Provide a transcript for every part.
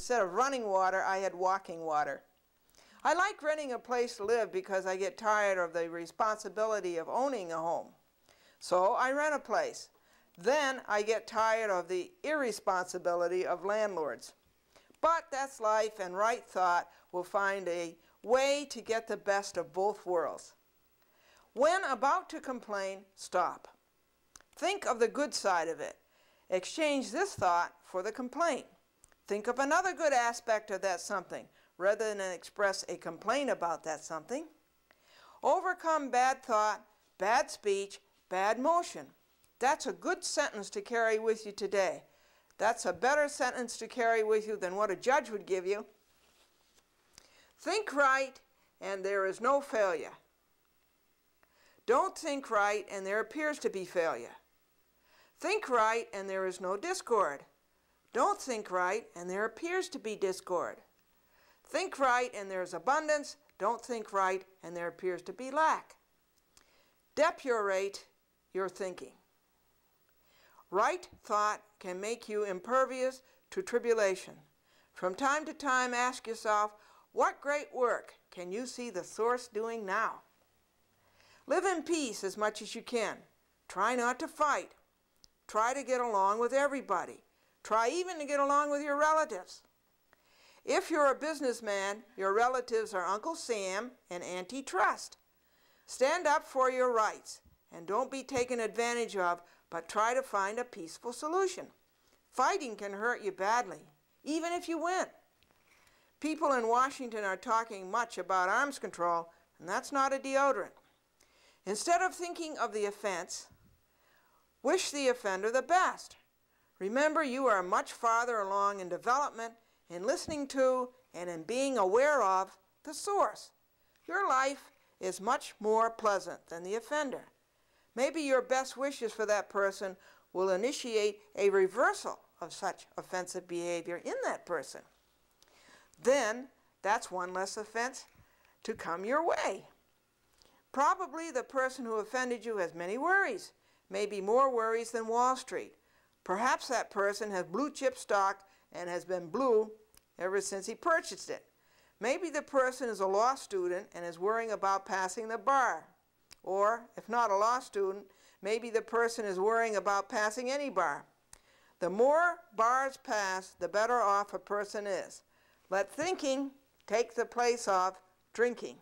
Instead of running water, I had walking water. I like renting a place to live because I get tired of the responsibility of owning a home. So I rent a place. Then I get tired of the irresponsibility of landlords. But that's life, and right thought will find a way to get the best of both worlds. When about to complain, stop. Think of the good side of it. Exchange this thought for the complaint. Think of another good aspect of that something, rather than express a complaint about that something. Overcome bad thought, bad speech, bad motion. That's a good sentence to carry with you today. That's a better sentence to carry with you than what a judge would give you. Think right, and there is no failure. Don't think right, and there appears to be failure. Think right, and there is no discord. Don't think right, and there appears to be discord. Think right, and there is abundance. Don't think right, and there appears to be lack. Depurate your thinking. Right thought can make you impervious to tribulation. From time to time, ask yourself, what great work can you see the source doing now? Live in peace as much as you can. Try not to fight. Try to get along with everybody. Try even to get along with your relatives. If you're a businessman, your relatives are Uncle Sam and Auntie Trust. Stand up for your rights and don't be taken advantage of, but try to find a peaceful solution. Fighting can hurt you badly, even if you win. People in Washington are talking much about arms control, and that's not a deodorant. Instead of thinking of the offense, wish the offender the best. Remember, you are much farther along in development, in listening to, and in being aware of the source. Your life is much more pleasant than the offender. Maybe your best wishes for that person will initiate a reversal of such offensive behavior in that person. Then, that's one less offense to come your way. Probably the person who offended you has many worries, maybe more worries than Wall Street. Perhaps that person has blue chip stock and has been blue ever since he purchased it. Maybe the person is a law student and is worrying about passing the bar. Or, if not a law student, maybe the person is worrying about passing any bar. The more bars passed, the better off a person is. Let thinking take the place of drinking.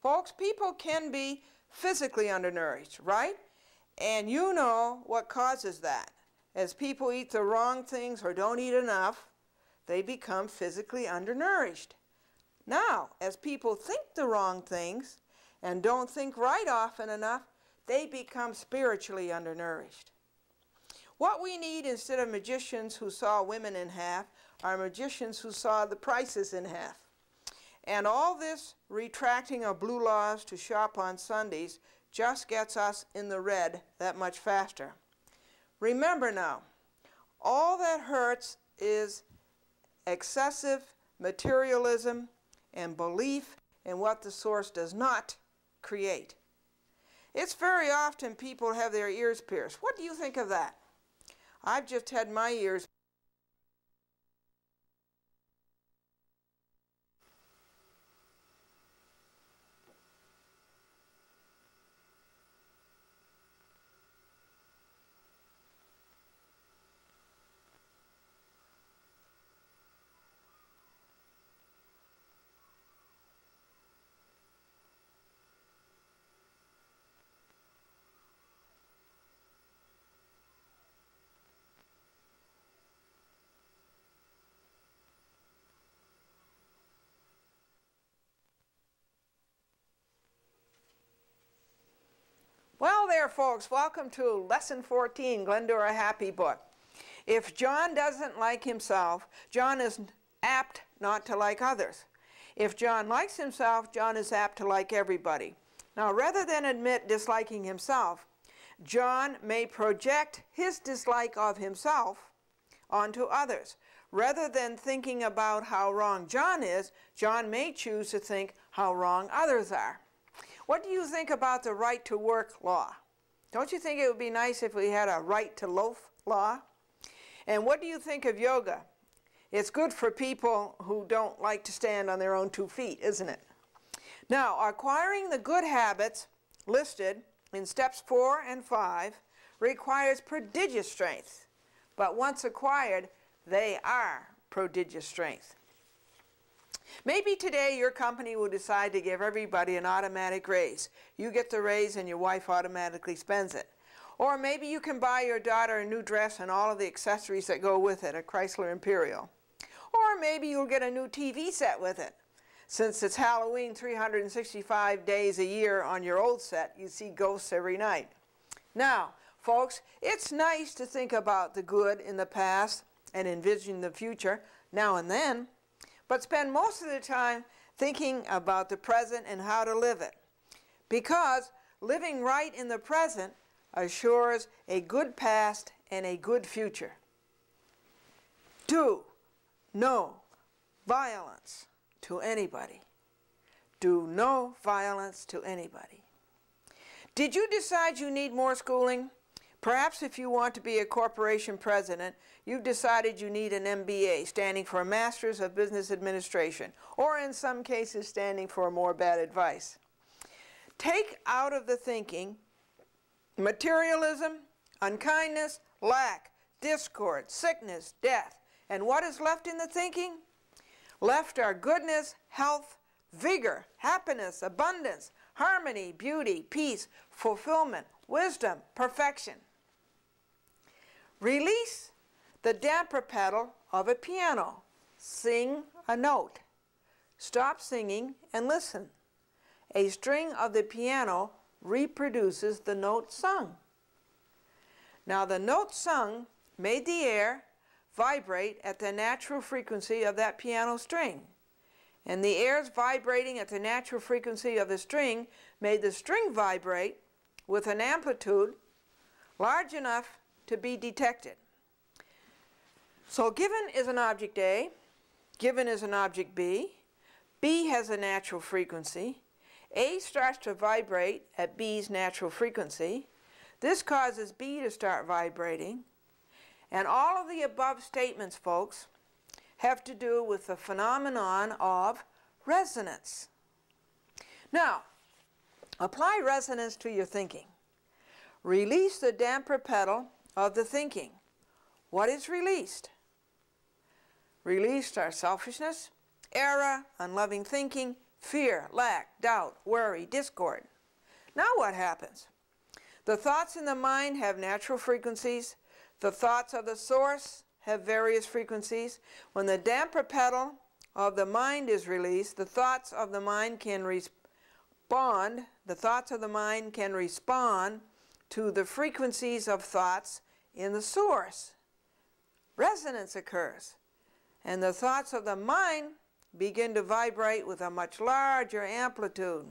Folks, people can be physically undernourished, right? And you know what causes that. As people eat the wrong things or don't eat enough, they become physically undernourished. Now, as people think the wrong things and don't think right often enough, they become spiritually undernourished. What we need instead of magicians who saw women in half are magicians who saw the prices in half. And all this retracting of blue laws to shop on Sundays just gets us in the red that much faster. Remember now, all that hurts is excessive materialism and belief in what the source does not create. It's very often people have their ears pierced. What do you think of that? I've just had my ears. Well there, folks, welcome to Lesson 14, Glendora Happy Book. If John doesn't like himself, John is apt not to like others. If John likes himself, John is apt to like everybody. Now, rather than admit disliking himself, John may project his dislike of himself onto others. Rather than thinking about how wrong John is, John may choose to think how wrong others are. What do you think about the right to work law? Don't you think it would be nice if we had a right to loaf law? And what do you think of yoga? It's good for people who don't like to stand on their own 2 feet, isn't it? Now, acquiring the good habits listed in steps 4 and 5 requires prodigious strength. But once acquired, they are prodigious strength. Maybe today your company will decide to give everybody an automatic raise. You get the raise and your wife automatically spends it. Or maybe you can buy your daughter a new dress and all of the accessories that go with it, a Chrysler Imperial. Or maybe you'll get a new TV set with it. Since it's Halloween 365 days a year on your old set, you see ghosts every night. Now, folks, it's nice to think about the good in the past and envision the future now and then, but spend most of the time thinking about the present and how to live it. Because living right in the present assures a good past and a good future. Do no violence to anybody. Do no violence to anybody. Did you decide you need more schooling? Perhaps if you want to be a corporation president, you've decided you need an MBA, standing for a Master's of Business Administration, or in some cases standing for more bad advice. Take out of the thinking materialism, unkindness, lack, discord, sickness, death. And what is left in the thinking? Left are goodness, health, vigor, happiness, abundance, harmony, beauty, peace, fulfillment, wisdom, perfection. Release the damper pedal of a piano. Sing a note. Stop singing and listen. A string of the piano reproduces the note sung. Now the note sung made the air vibrate at the natural frequency of that piano string. And the airs vibrating at the natural frequency of the string made the string vibrate with an amplitude large enough to be detected. So given is an object A, given is an object B, B has a natural frequency, A starts to vibrate at B's natural frequency. This causes B to start vibrating. And all of the above statements, folks, have to do with the phenomenon of resonance. Now, apply resonance to your thinking. Release the damper pedal of the thinking. What is released? Released are selfishness, error, unloving thinking, fear, lack, doubt, worry, discord. Now what happens? The thoughts in the mind have natural frequencies. The thoughts of the source have various frequencies. When the damper pedal of the mind is released, the thoughts of the mind can respond. The thoughts of the mind can respond to the frequencies of thoughts in the source. Resonance occurs, and the thoughts of the mind begin to vibrate with a much larger amplitude.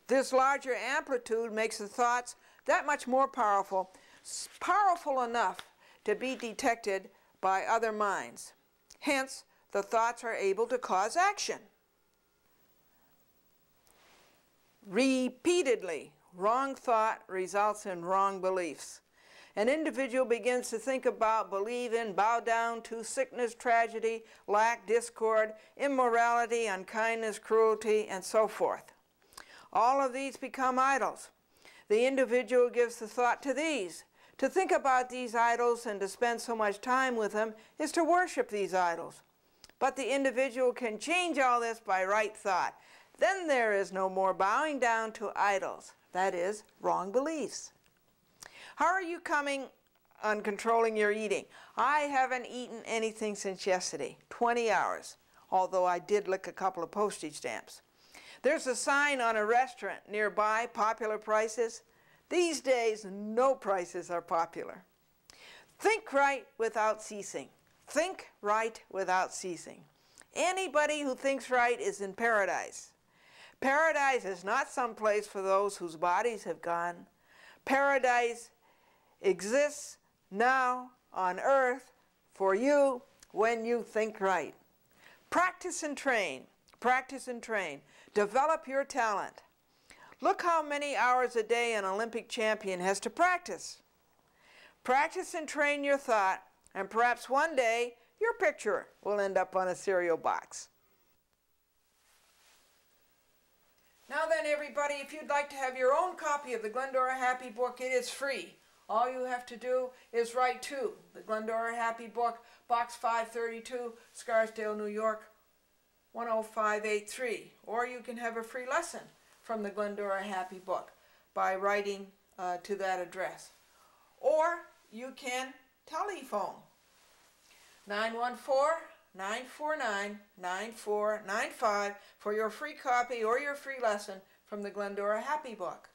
This larger amplitude makes the thoughts that much more powerful, powerful enough to be detected by other minds. Hence, the thoughts are able to cause action. Repeatedly, wrong thought results in wrong beliefs. An individual begins to think about, believe in, bow down to sickness, tragedy, lack, discord, immorality, unkindness, cruelty, and so forth. All of these become idols. The individual gives the thought to these. To think about these idols and to spend so much time with them is to worship these idols. But the individual can change all this by right thought. Then there is no more bowing down to idols. That is, wrong beliefs. How are you coming on controlling your eating? I haven't eaten anything since yesterday, 20 hours, although I did lick a couple of postage stamps. There's a sign on a restaurant nearby, popular prices. These days, no prices are popular. Think right without ceasing. Think right without ceasing. Anybody who thinks right is in paradise. Paradise is not some place for those whose bodies have gone. Paradise exists now on earth for you when you think right. Practice and train. practice and train. Develop your talent. Look how many hours a day an Olympic champion has to practice. Practice and train your thought, and perhaps one day your picture will end up on a cereal box. Now then, everybody, if you'd like to have your own copy of the Glendora Happy Book, it is free. All you have to do is write to the Glendora Happy Book, Box 532, Scarsdale, New York, 10583. Or you can have a free lesson from the Glendora Happy Book by writing to that address. Or you can telephone 914-949-9495 for your free copy or your free lesson from the Glendora Happy Book.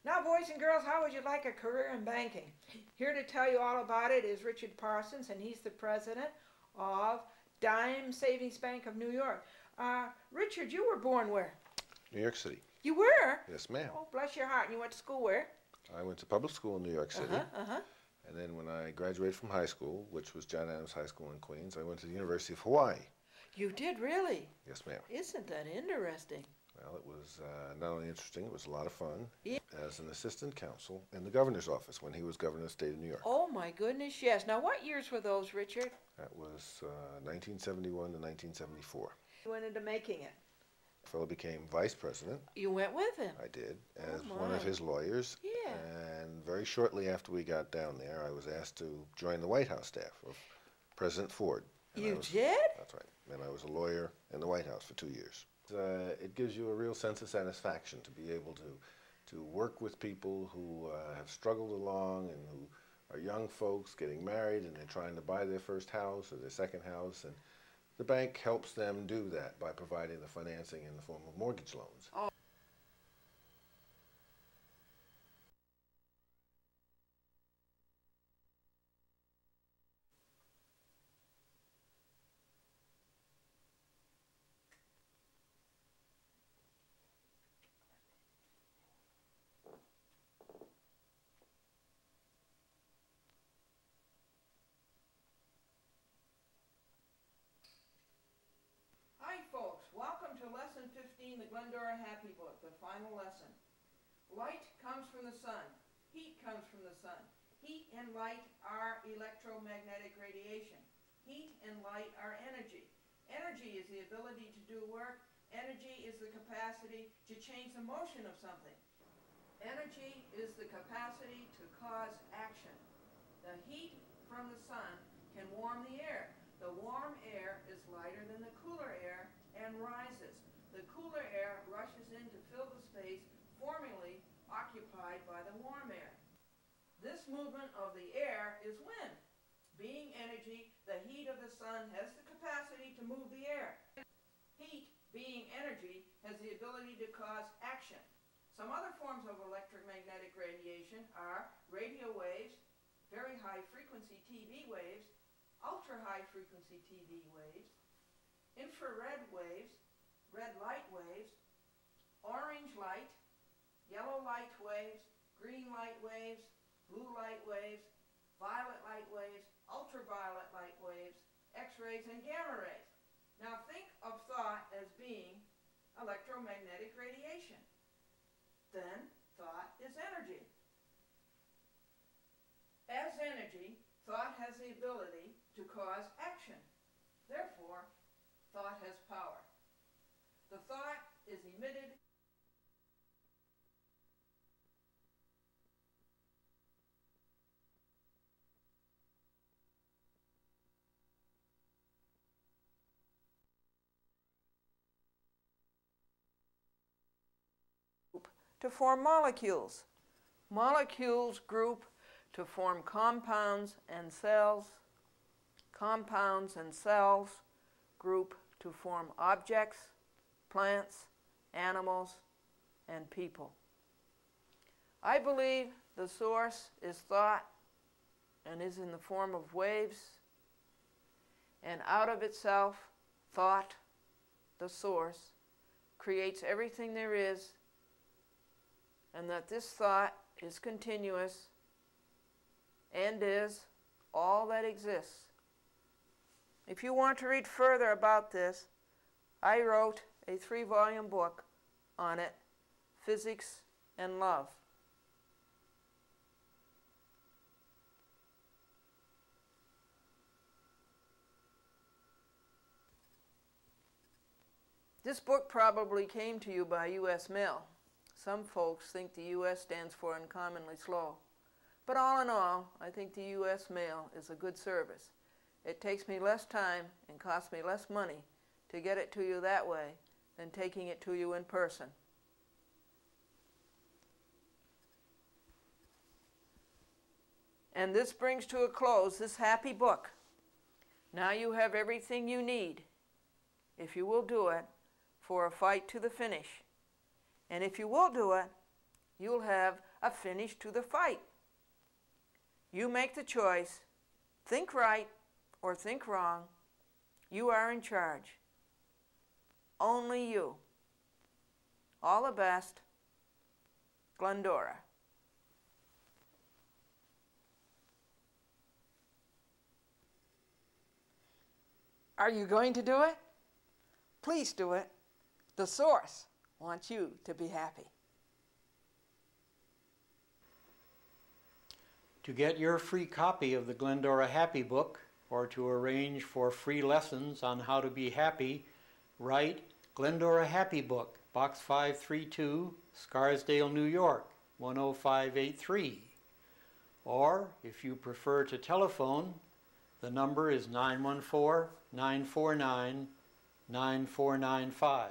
Now, boys and girls, how would you like a career in banking? Here to tell you all about it is Richard Parsons, and he's the president of Dime Savings Bank of New York. Richard, you were born where? New York City. You were? Yes, ma'am. Oh, bless your heart. And you went to school where? I went to public school in New York City. And then when I graduated from high school, which was John Adams High School in Queens, I went to the University of Hawaii. You did, really? Yes, ma'am. Isn't that interesting? Well, it was not only interesting, it was a lot of fun. Yeah. As an assistant counsel in the governor's office when he was governor of the state of New York. Oh, my goodness, yes. Now, what years were those, Richard? That was 1971 to 1974. You went into making it. The fellow became vice president. You went with him? I did, as Oh, one of his lawyers. Yeah. And very shortly after we got down there, I was asked to join the White House staff of President Ford. And You did? That's right. And I was a lawyer in the White House for 2 years. It gives you a real sense of satisfaction to be able to work with people who have struggled along and who are young folks getting married and they're trying to buy their first house or their second house. And the bank helps them do that by providing the financing in the form of mortgage loans. Oh. Hi, folks. Welcome to Lesson 15, the Glendora Happy Book, the final lesson. Light comes from the sun. Heat comes from the sun. Heat and light are electromagnetic radiation. Heat and light are energy. Energy is the ability to do work. Energy is the capacity to change the motion of something. Energy is the capacity to cause action. The heat from the sun can warm the air. The warm air is lighter than the cooler air and rises. The cooler air rushes in to fill the space formerly occupied by the warm air. This movement of the air is wind. Being energy, the heat of the sun has the capacity to move the air. Heat, being energy, has the ability to cause action. Some other forms of electromagnetic radiation are radio waves, very high frequency TV waves, ultra-high frequency TV waves, infrared waves, red light waves, orange light, yellow light waves, green light waves, blue light waves, violet light waves, ultraviolet light waves, X-rays, and gamma rays. Now think of thought as being electromagnetic radiation. Then thought is energy. As energy, thought has the ability to cause action. Therefore, thought has power. The thought is submitted to form molecules. Molecules group to form compounds and cells. Compounds and cells group to form objects, plants, animals, and people. I believe the source is thought and is in the form of waves, and out of itself, thought, the source, creates everything there is, and that this thought is continuous and is all that exists. If you want to read further about this, I wrote a 3-volume book on it, Physics and Love. This book probably came to you by U.S. mail. Some folks think the U.S. stands for uncommonly slow. But all in all, I think the U.S. mail is a good service. It takes me less time and costs me less money to get it to you that way than taking it to you in person. And this brings to a close this happy book. Now you have everything you need, if you will do it, for a fight to the finish. And if you will do it, you'll have a finish to the fight. You make the choice. Think right or think wrong. You are in charge. Only you. All the best, Glendora. Are you going to do it? Please do it. The source wants you to be happy. To get your free copy of the Glendora Happy Book, or to arrange for free lessons on how to be happy, write Glendora Happy Book, Box 532, Scarsdale, New York, 10583. Or, if you prefer to telephone, the number is 914-949-9495.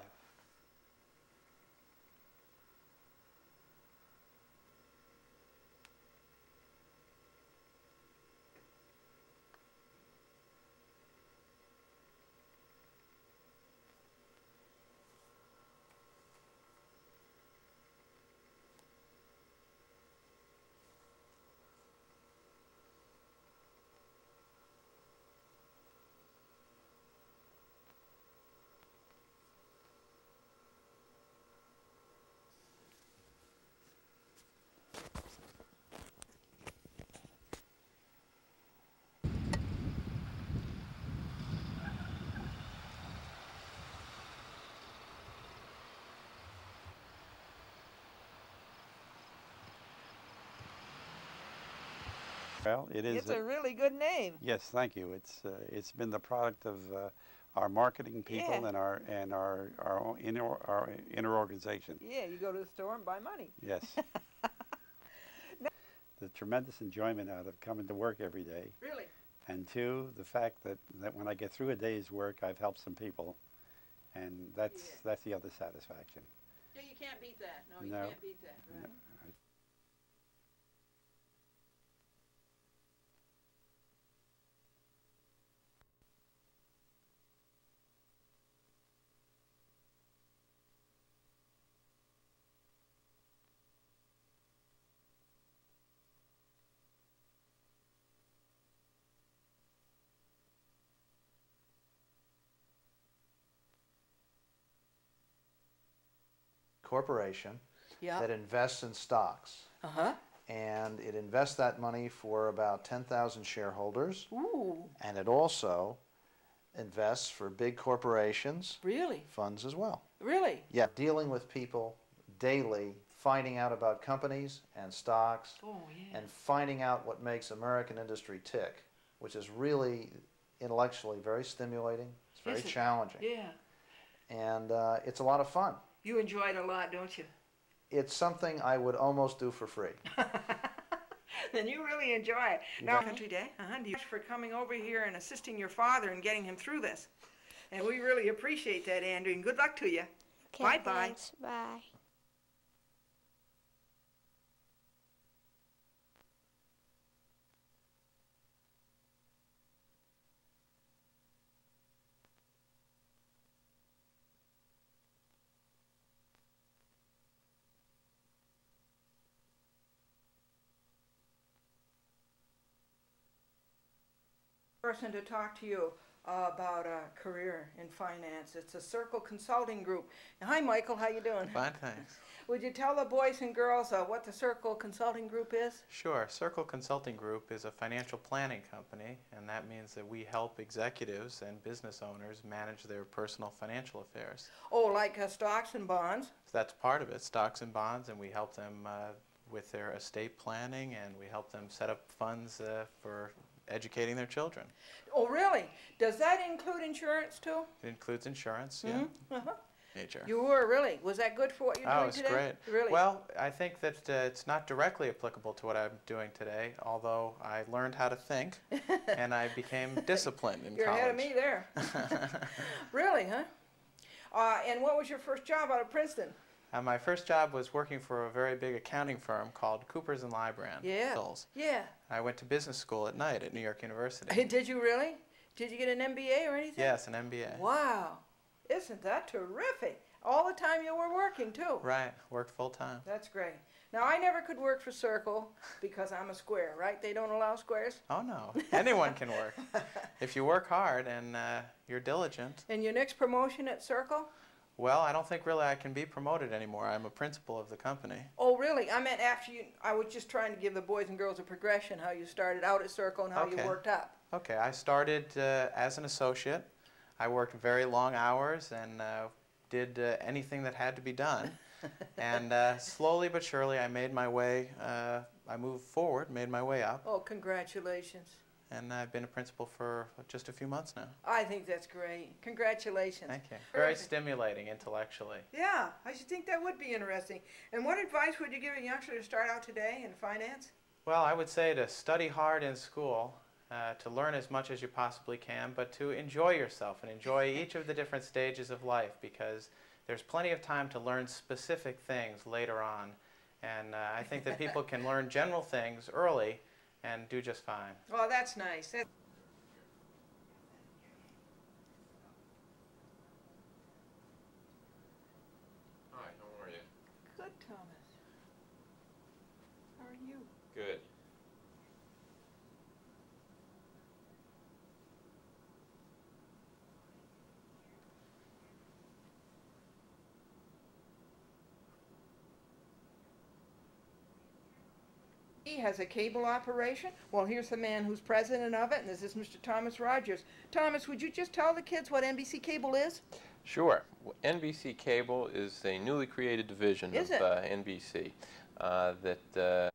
Well, it is. It's a really good name. Yes, thank you. It's been the product of our marketing people, Yeah. and our inner organization. Yeah, you go to the store and buy money. Yes. The tremendous enjoyment out of coming to work every day, Really? and two, the fact that when I get through a day's work, I've helped some people, and that's the other satisfaction. Yeah, you can't beat that. No, you No. can't beat that. Right. No. Corporation Yeah. that invests in stocks, Uh-huh. and it invests that money for about 10,000 shareholders, Ooh, and it also invests for big corporations, really? funds as well. Really? Yeah, dealing with people daily, finding out about companies and stocks, Oh, yeah. and finding out what makes American industry tick, which is really intellectually very stimulating. It's very Is it? challenging, Yeah. and it's a lot of fun. You enjoy it a lot, don't you? It's something I would almost do for free. Then you really enjoy it. Now, Country Day, thank you for coming over here and assisting your father and getting him through this. And we really appreciate that, Andrew, and good luck to you. Okay, Bye-bye. thanks. Bye. Person to talk to you about a career in finance. It's a Circle Consulting Group. Hi, Michael. How you doing? Fine, thanks. Would you tell the boys and girls what the Circle Consulting Group is? Sure. Circle Consulting Group is a financial planning company, and that means that we help executives and business owners manage their personal financial affairs. Oh, like stocks and bonds? So that's part of it, stocks and bonds, and we help them with their estate planning, and we help them set up funds for educating their children. Oh, really? Does that include insurance, too? It includes insurance, yeah. Uh-huh. Nature. You were, really? Was that good for what you're doing it's today? great. Really? Well, I think that it's not directly applicable to what I'm doing today, although I learned how to think, and I became disciplined in You're college. ahead of me there. Really, huh? And what was your first job out of Princeton? My first job was working for a very big accounting firm called Coopers & Lybrand. Yeah. Dulles. Yeah. I went to business school at night at New York University. Did you really? Did you get an MBA or anything? Yes, an MBA. Wow. Isn't that terrific? All the time you were working, too. Right. Worked full time. That's great. Now, I never could work for Circle because I'm a square, right? They don't allow squares? Oh, no. Anyone can work. If you work hard and you're diligent. And your next promotion at Circle? Well, I don't think really I can be promoted anymore. I'm a principal of the company. Oh, really? I meant after you, I was just trying to give the boys and girls a progression, how you started out at Circle and how you Okay. worked up. Okay, I started as an associate. I worked very long hours and did anything that had to be done. And slowly but surely I made my way, I moved forward, made my way up. Oh, congratulations. And I've been a principal for just a few months now. I think that's great. Congratulations. Thank you. Very stimulating intellectually. Yeah, I should think that would be interesting. And what advice would you give a youngster to start out today in finance? Well, I would say to study hard in school, to learn as much as you possibly can, but to enjoy yourself and enjoy each of the different stages of life, because there's plenty of time to learn specific things later on. And I think that people can learn general things early and do just fine. Oh, that's nice. Hi, how are you? Good, Thomas. How are you? Good. He has a cable operation. Well, here's the man who's president of it, and this is Mr. Thomas Rogers. Thomas, would you just tell the kids what NBC Cable is? Sure. NBC Cable is a newly created division Is of it? NBC that